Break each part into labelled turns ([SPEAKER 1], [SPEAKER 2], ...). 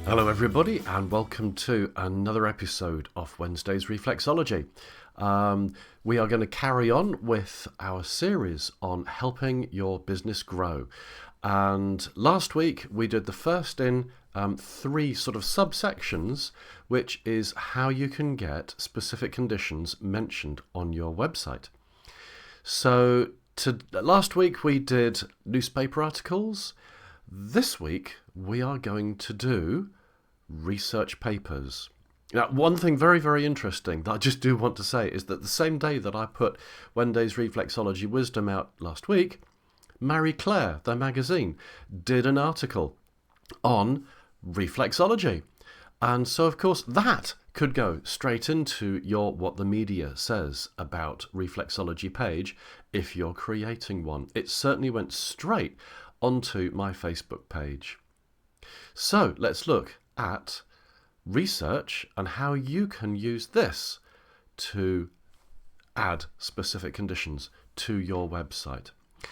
[SPEAKER 1] Hello everybody and welcome to another episode of Wednesday's Reflexology. We are going to carry on with our series on helping your business grow. And last week we did the first in three sort of subsections, which is how you can get specific conditions mentioned on your website. So last week we did newspaper articles. This week we are going to do research papers. Now, one thing very, very interesting that I just do want to say is that the same day that I put Wednesday's Reflexology Wisdom out last week, Marie Claire, their magazine, did an article on reflexology. And so, of course, that could go straight into your What the Media Says About Reflexology page if you're creating one. It certainly went straight onto my Facebook page. So let's look at research and how you can use this to add specific conditions to your website.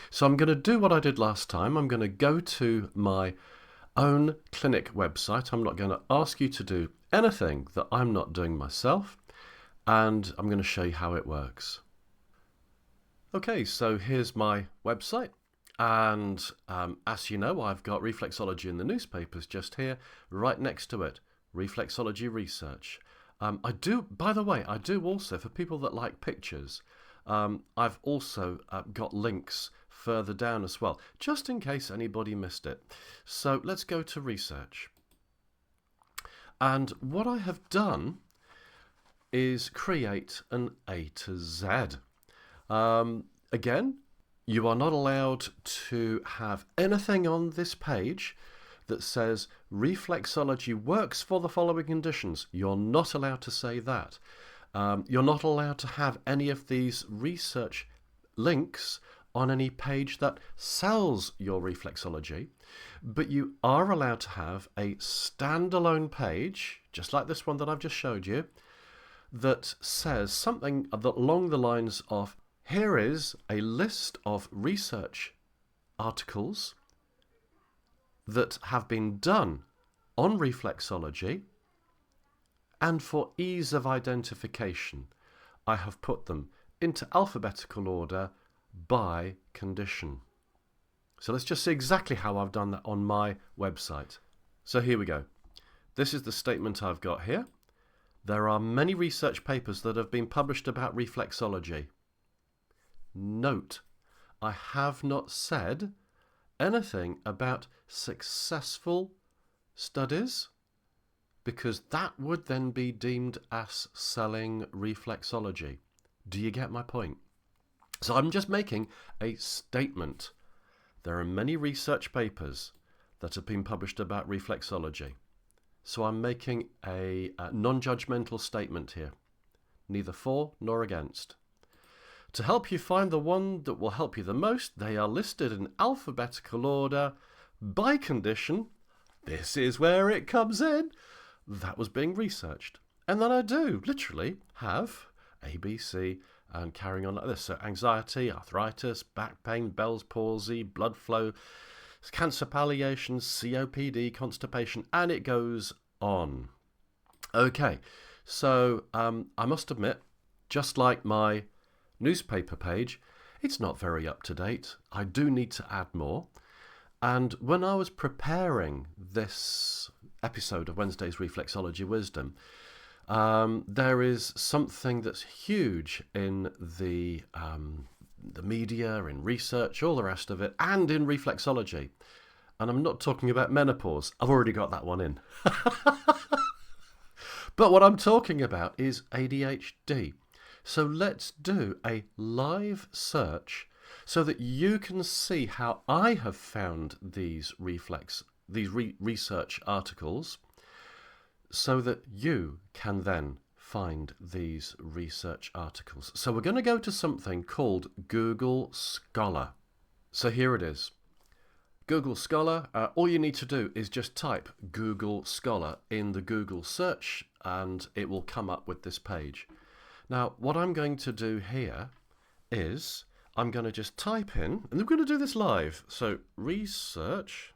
[SPEAKER 1] So I'm going to do what I did last time. I'm going to go to my own clinic website. I'm not going to ask you to do anything that I'm not doing myself, and I'm going to show you how it works. Okay, so here's my website. And as you know, I've got Reflexology in the newspapers just here, right next to it, Reflexology Research. By the way, I do also, for people that like pictures, I've also got links further down as well, just in case anybody missed it. So let's go to research. And what I have done is create an A to Z. Again, you are not allowed to have anything on this page that says reflexology works for the following conditions. You're not allowed to say that. You're not allowed to have any of these research links on any page that sells your reflexology, but you are allowed to have a standalone page, just like this one that I've just showed you, that says something along the lines of, here is a list of research articles that have been done on reflexology, and for ease of identification, I have put them into alphabetical order by condition. So let's just see exactly how I've done that on my website. So here we go. This is the statement I've got here. There are many research papers that have been published about reflexology. Note, I have not said anything about successful studies, because that would then be deemed as selling reflexology. Do you get my point? So I'm just making a statement. There are many research papers that have been published about reflexology. So I'm making a non-judgmental statement here, neither for nor against. To help you find the one that will help you the most, they are listed in alphabetical order by condition. This is where it comes in. That was being researched. And then I do literally have A, B, C, and carrying on like this. So anxiety, arthritis, back pain, Bell's palsy, blood flow, cancer palliation, COPD, constipation, and it goes on. Okay, so I must admit, just like my newspaper page, it's not very up to date. I do need to add more. And when I was preparing this episode of Wednesday's Reflexology Wisdom, there is something that's huge in the media, in research, all the rest of it, and in reflexology. And I'm not talking about menopause. I've already got that one in. But what I'm talking about is ADHD. So let's do a live search so that you can see how I have found these research articles, so that you can then find these research articles. So we're going to go to something called Google Scholar. So here it is. Google Scholar, all you need to do is just type Google Scholar in the Google search and it will come up with this page. Now, what I'm going to do here is I'm going to just type in, and we're going to do this live. So, research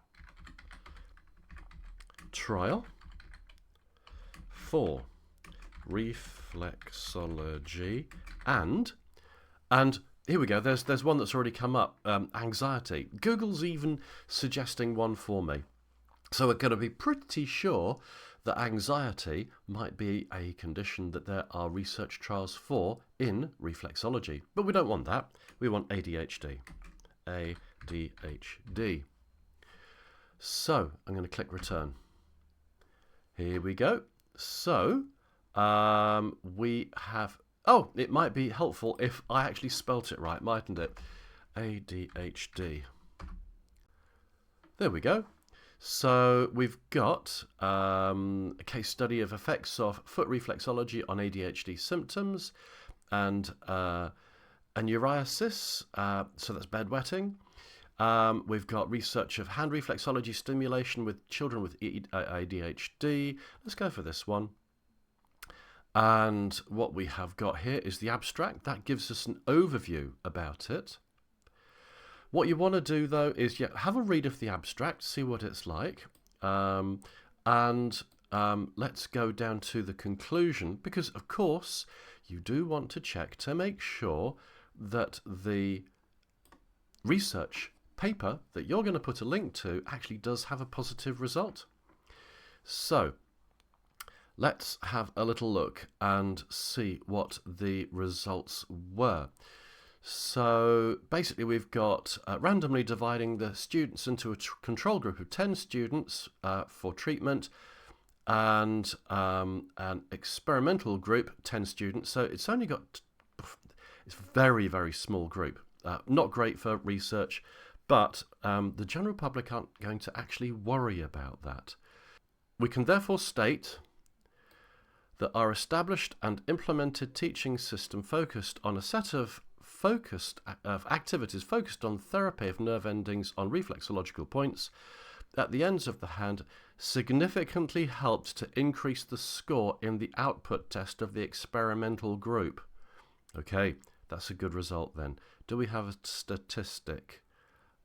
[SPEAKER 1] trial. for reflexology and here we go, there's one that's already come up, anxiety. Google's even suggesting one for me. So we're going to be pretty sure that anxiety might be a condition that there are research trials for in reflexology. But we don't want that. We want ADHD. ADHD. So I'm going to click return. Here we go. So we have... Oh, it might be helpful if I actually spelt it right, mightn't it? ADHD. There we go. So we've got a case study of effects of foot reflexology on ADHD symptoms and neuriasis, so that's bedwetting. We've got research of hand reflexology stimulation with children with ADHD. Let's go for this one. And what we have got here is the abstract. That gives us an overview about it. What you want to do, though, is have a read of the abstract, see what it's like, and let's go down to the conclusion, because, of course, you do want to check to make sure that the research paper that you're going to put a link to actually does have a positive result. So let's have a little look and see what the results were. So basically we've got randomly dividing the students into a control group of 10 students for treatment and an experimental group, 10 students. So it's only got, it's a very, very small group. Not great for research, but the general public aren't going to actually worry about that. We can therefore state that our established and implemented teaching system focused on a set of activities focused on therapy of nerve endings on reflexological points at the ends of the hand significantly helped to increase the score in the output test of the experimental group. Okay, that's a good result then. Do we have a statistic?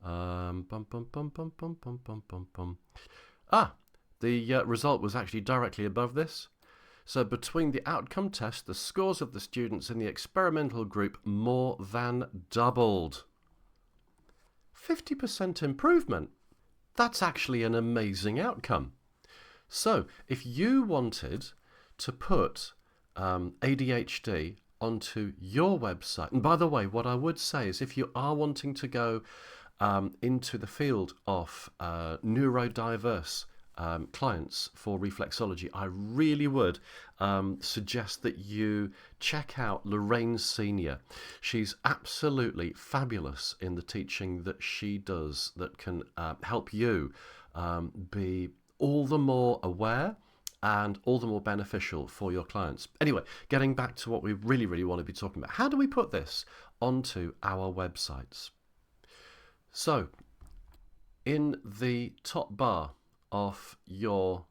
[SPEAKER 1] The result was actually directly above this. So between the outcome test, the scores of the students in the experimental group more than doubled. 50% improvement. That's actually an amazing outcome. So if you wanted to put ADHD onto your website, and by the way, what I would say is if you are wanting to go into the field of neurodiverse clients for reflexology, I really would suggest that you check out Lorraine Senior. She's absolutely fabulous in the teaching that she does that can help you be all the more aware and all the more beneficial for your clients. Anyway, getting back to what we really want to be talking about. How do we put this onto our websites? So, in the top bar of your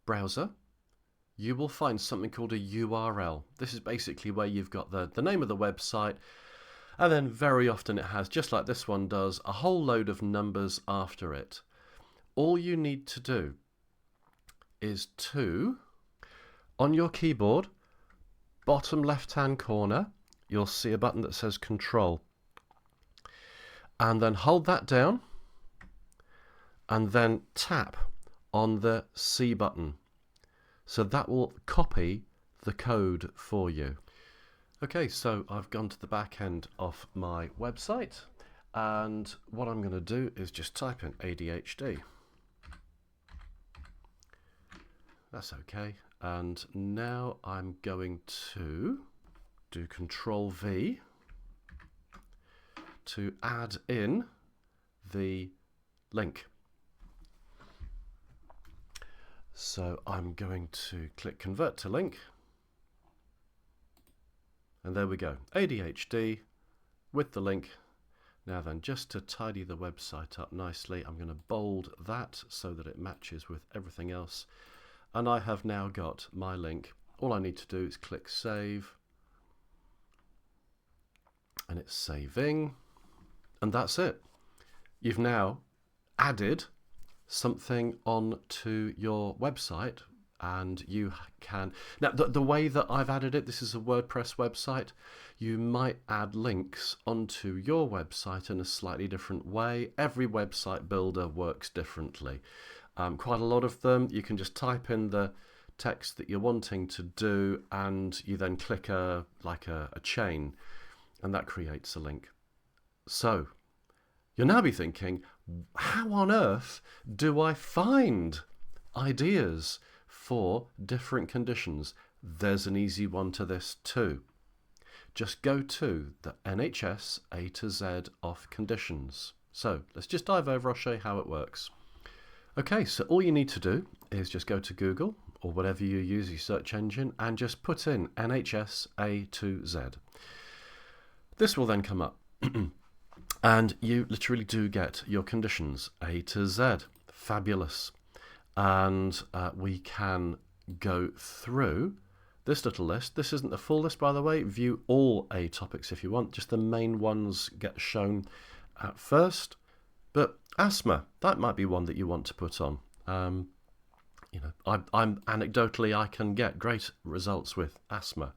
[SPEAKER 1] browser, you will find something called a URL. This is basically where you've got the name of the website, and then very often it has, just like this one does, a whole load of numbers after it. All you need to do is to, on your keyboard, bottom left-hand corner, you'll see a button that says Control. And then hold that down, and then tap on the C button. So that will copy the code for you. Okay, so I've gone to the back end of my website, and what I'm going to do is just type in ADHD. That's okay. And now I'm going to do Control V to add in the link. So I'm going to click Convert to Link. And there we go. ADHD with the link. Now then, just to tidy the website up nicely, I'm going to bold that so that it matches with everything else. And I have now got my link. All I need to do is click Save. And it's saving. And that's it. You've now added something onto your website and you can... Now, the way that I've added it, this is a WordPress website. You might add links onto your website in a slightly different way. Every website builder works differently. Quite a lot of them, you can just type in the text that you're wanting to do, and you then click a chain, and that creates a link. So you'll now be thinking, how on earth do I find ideas for different conditions? There's an easy one to this too. Just go to the NHS A to Z of conditions. So let's just dive over, I'll show you how it works. Okay, so all you need to do is just go to Google or whatever you use, your search engine, and just put in NHS A to Z. This will then come up. And you literally do get your conditions A to Z. Fabulous. And we can go through this little list. This isn't the full list, by the way. View all A topics if you want. Just the main ones get shown at first. But asthma, that might be one that you want to put on. You know, I'm anecdotally, I can get great results with asthma.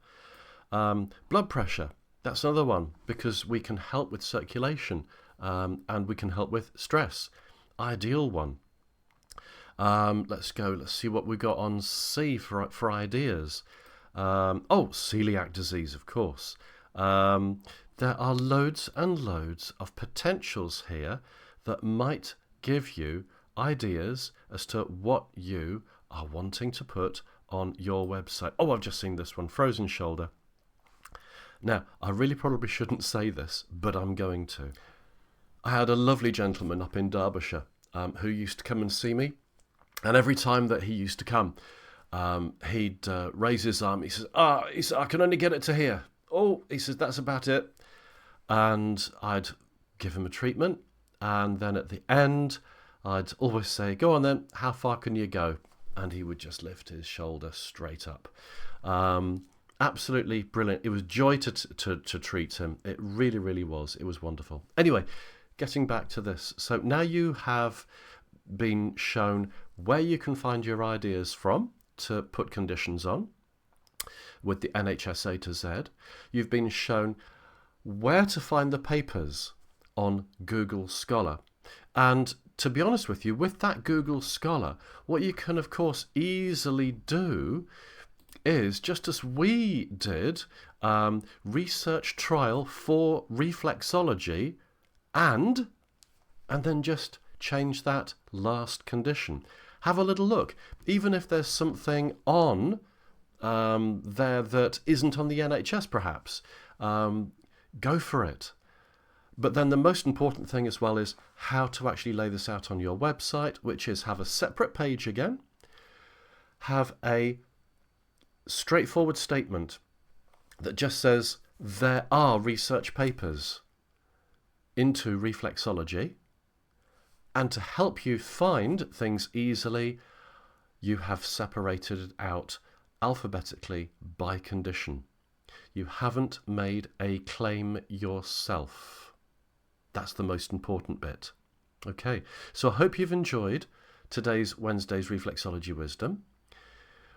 [SPEAKER 1] Blood pressure. That's another one, because we can help with circulation and we can help with stress. Ideal one. Let's see what we got on C for ideas. Celiac disease, of course. There are loads and loads of potentials here that might give you ideas as to what you are wanting to put on your website. Oh, I've just seen this one, frozen shoulder. Now, I really probably shouldn't say this, but I'm going to. I had a lovely gentleman up in Derbyshire who used to come and see me. And every time that he used to come, he'd raise his arm. He says, I can only get it to here. Oh, he says, that's about it. And I'd give him a treatment. And then at the end, I'd always say, go on then, how far can you go? And he would just lift his shoulder straight up. Absolutely brilliant. It was joy to treat him. It really, really was. It was wonderful. Anyway, getting back to this. So now you have been shown where you can find your ideas from to put conditions on with the NHS A to Z. You've been shown where to find the papers on Google Scholar. And to be honest with you, with that Google Scholar, what you can, of course, easily do is, just as we did, research trial for reflexology and then just change that last condition. Have a little look. Even if there's something on there that isn't on the NHS, perhaps, go for it. But then the most important thing as well is how to actually lay this out on your website, which is have a separate page again, have a straightforward statement that just says there are research papers into reflexology, and to help you find things easily, you have separated it out alphabetically by condition. You haven't made a claim yourself. That's the most important bit. Okay, so I hope you've enjoyed today's Wednesday's Reflexology Wisdom.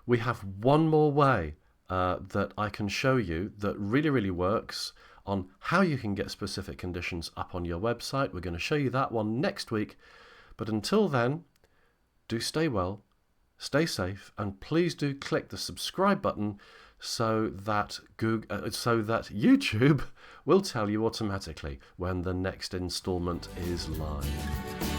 [SPEAKER 1] We have one more way that I can show you that really, really works on how you can get specific conditions up on your website. We're going to show you that one next week. But until then, do stay well, stay safe, and please do click the subscribe button so that YouTube will tell you automatically when the next installment is live.